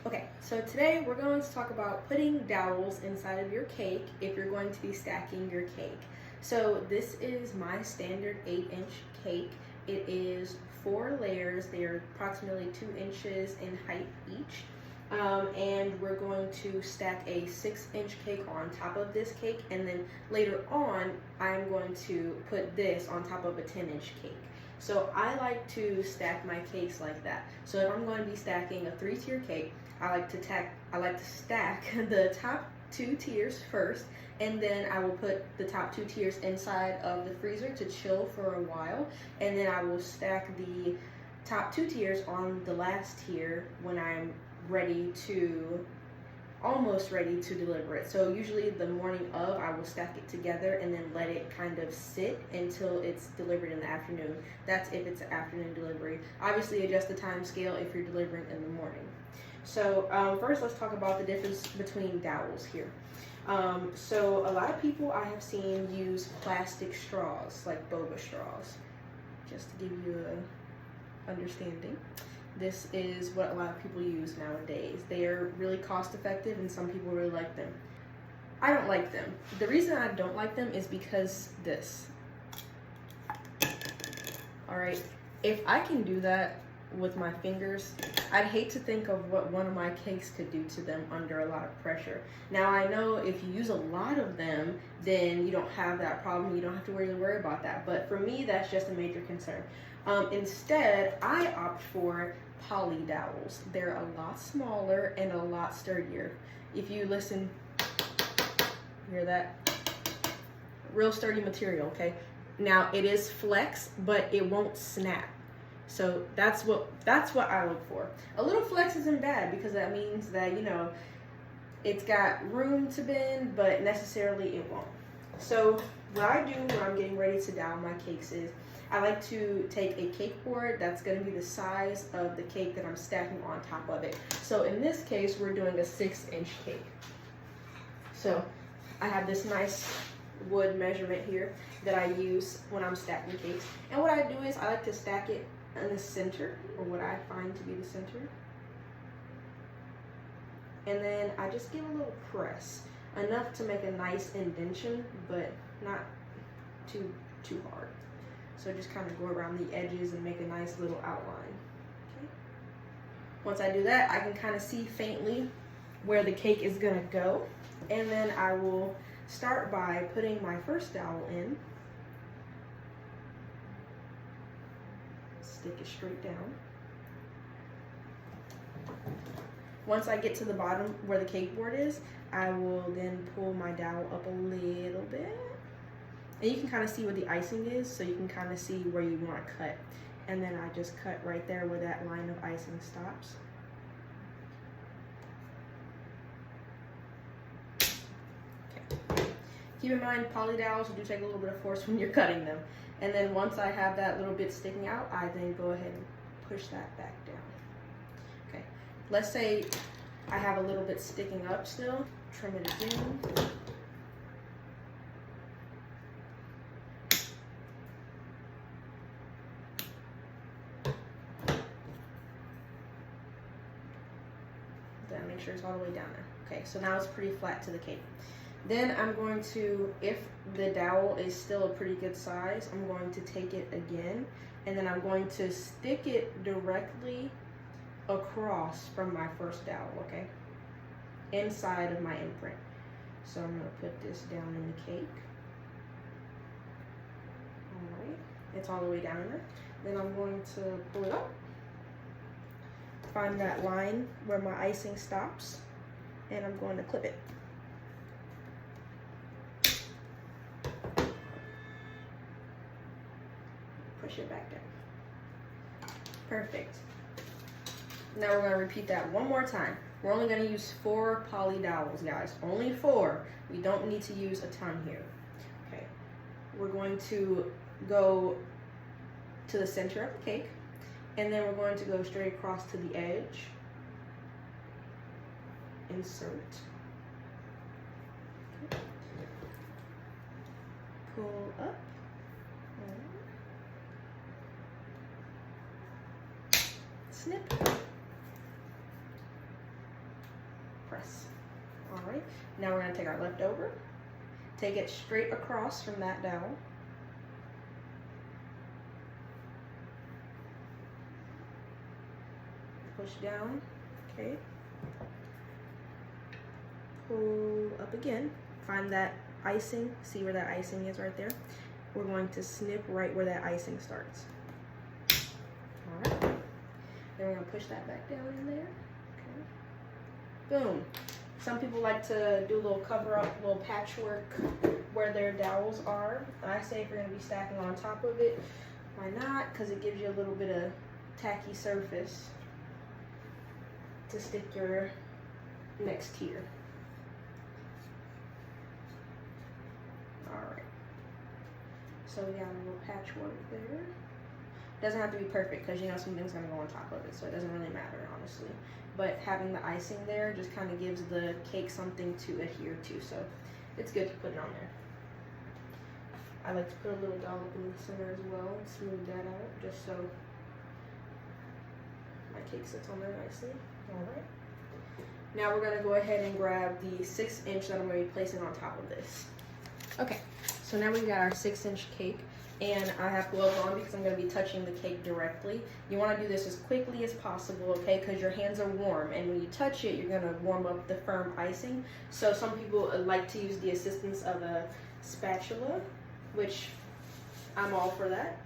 Okay, so today we're going to talk about putting dowels inside of your cake if you're going to be stacking your cake. So this is my standard 8-inch cake. It is 4 layers. They are approximately 2 inches in height each. And we're going to stack a 6-inch cake on top of this cake, and then later on I'm going to put this on top of a 10-inch cake. So I like to stack my cakes like that. So if I'm going to be stacking a 3-tier cake, I like to stack the top 2 tiers first, and then I will put the top 2 tiers inside of the freezer to chill for a while, and then I will stack the top 2 tiers on the last tier when I'm almost ready to deliver it. So usually the morning of, I will stack it together and then let it kind of sit until it's delivered in the afternoon. That's if it's an afternoon delivery. Obviously adjust the time scale if you're delivering in the morning. So first let's talk about the difference between dowels here. So a lot of people I have seen use plastic straws, like boba straws, just to give you a understanding. This is what a lot of people use nowadays. They are really cost effective and some people really like them. I don't like them. The reason I don't like them is because this. Alright, if I can do that with my fingers, I'd hate to think of what one of my cakes could do to them under a lot of pressure. Now I know if you use a lot of them, then you don't have that problem. You don't have to really worry about that. But for me, that's just a major concern. Instead, I opt for poly dowels. They're a lot smaller and a lot sturdier. If you listen, hear that? Real sturdy material, okay? Now it is flex, but it won't snap. So that's what I look for. A little flex isn't bad because that means that, you know, it's got room to bend, but necessarily it won't. So what I do when I'm getting ready to dowel my cakes is I like to take a cake board that's going to be the size of the cake that I'm stacking on top of it. So in this case, we're doing a 6-inch cake. So I have this nice wood measurement here that I use when I'm stacking cakes. And what I do is I like to stack it in the center, or what I find to be the center. And then I just give a little press, enough to make a nice indentation, but not too hard. So just kind of go around the edges and make a nice little outline. Okay. Once I do that, I can kind of see faintly where the cake is gonna go. And then I will start by putting my first dowel in. Stick it straight down. Once I get to the bottom where the cake board is, I will then pull my dowel up a little bit. And you can kind of see where the icing is, so you can kind of see where you want to cut. And then I just cut right there where that line of icing stops. Okay. Keep in mind, poly dowels do take a little bit of force when you're cutting them. And then once I have that little bit sticking out, I then go ahead and push that back down. Okay. Let's say I have a little bit sticking up still. Trim it again. Then make sure it's all the way down there. Okay, so now it's pretty flat to the cake. Then I'm going to, if the dowel is still a pretty good size, I'm going to take it again, and then I'm going to stick it directly across from my first dowel, okay? Inside of my imprint. So I'm gonna put this down in the cake. All right, it's all the way down there. Then I'm going to pull it up. Find that line where my icing stops, and I'm going to clip it. Push it back down. Perfect. Now we're going to repeat that one more time. We're only going to use 4 poly dowels, guys. Only 4. We don't need to use a ton here. Okay. We're going to go to the center of the cake, and then we're going to go straight across to the edge. Insert. Okay. Pull up. Snip. press. All right, now we're gonna take our leftover, take it straight across from that dowel. Push down, okay. Pull up again, find that icing, see where that icing is right there. We're going to snip right where that icing starts. All right, then we're gonna push that back down in there, okay. Boom. Some people like to do a little cover up, a little patchwork where their dowels are. I say if you're gonna be stacking on top of it, why not? Because it gives you a little bit of tacky surface to stick your next tier. All right. So we got a little patchwork there. Doesn't have to be perfect because you know something's gonna go on top of it, so it doesn't really matter, honestly. But having the icing there just kind of gives the cake something to adhere to, so it's good to put it on there. I like to put a little dollop in the center as well and smooth that out, just so my cake sits on there nicely. All right. Now we're gonna go ahead and grab the 6-inch that I'm gonna be placing on top of this. Okay, so now we've got our 6-inch cake. And I have gloves on because I'm going to be touching the cake directly. You want to do this as quickly as possible, okay, because your hands are warm, and when you touch it, you're going to warm up the firm icing. So some people like to use the assistance of a spatula, which I'm all for that.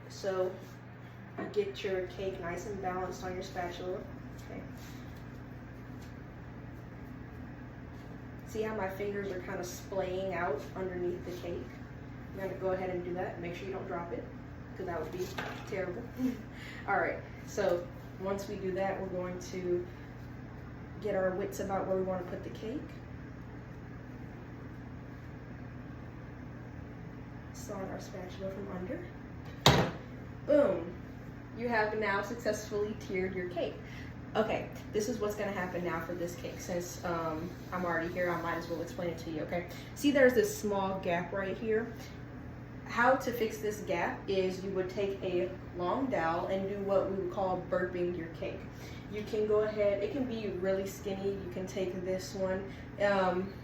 So you get your cake nice and balanced on your spatula, okay. See how my fingers are kind of splaying out underneath the cake? I'm gonna go ahead and do that. Make sure you don't drop it, because that would be terrible. All right, so once we do that, we're going to get our wits about where we want to put the cake. Slide our spatula from under. Boom. You have now successfully tiered your cake. Okay, this is what's gonna happen now for this cake. Since I'm already here, I might as well explain it to you, okay? See, there's this small gap right here. How to fix this gap is you would take a long dowel and do what we would call burping your cake. You can go ahead, it can be really skinny, you can take this one.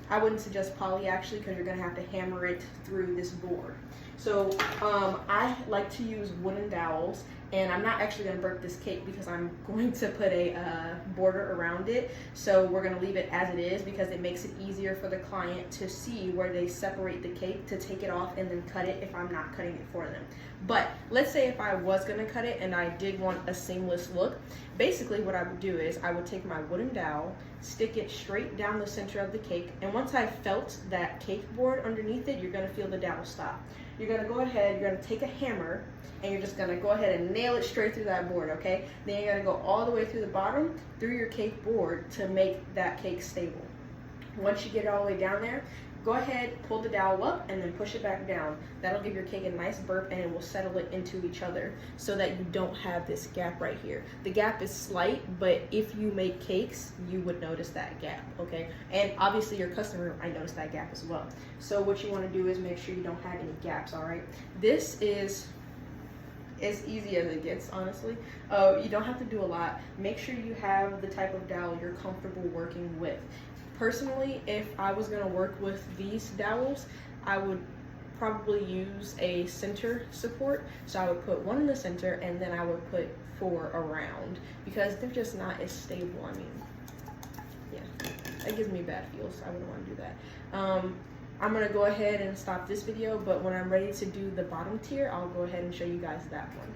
I wouldn't suggest poly actually, because you're gonna have to hammer it through this board. So I like to use wooden dowels, and I'm not actually gonna burp this cake because I'm going to put a border around it. So we're gonna leave it as it is because it makes it easier for the client to see where they separate the cake, to take it off and then cut it if I'm not cutting it for them. But let's say if I was gonna cut it and I did want a seamless look, basically what I would do is I would take my wooden dowel, stick it straight down the center of the cake, and once I felt that cake board underneath it, you're gonna feel the dowel stop. You're gonna go ahead, you're gonna take a hammer, and you're just gonna go ahead and nail it straight through that board, okay? Then you're gonna go all the way through the bottom, through your cake board to make that cake stable. Once you get it all the way down there, go ahead, pull the dowel up, and then push it back down. That'll give your cake a nice burp, and it will settle it into each other so that you don't have this gap right here. The gap is slight, but if you make cakes, you would notice that gap, okay? And obviously your customer might notice that gap as well. So what you wanna do is make sure you don't have any gaps, all right? This is as easy as it gets, honestly. You don't have to do a lot. Make sure you have the type of dowel you're comfortable working with. Personally, if I was gonna work with these dowels, I would probably use a center support. So I would put one in the center, and then I would put 4 around, because they're just not as stable. I mean, yeah, that gives me bad feels. I wouldn't want to do that. I'm gonna go ahead and stop this video, but when I'm ready to do the bottom tier, I'll go ahead and show you guys that one.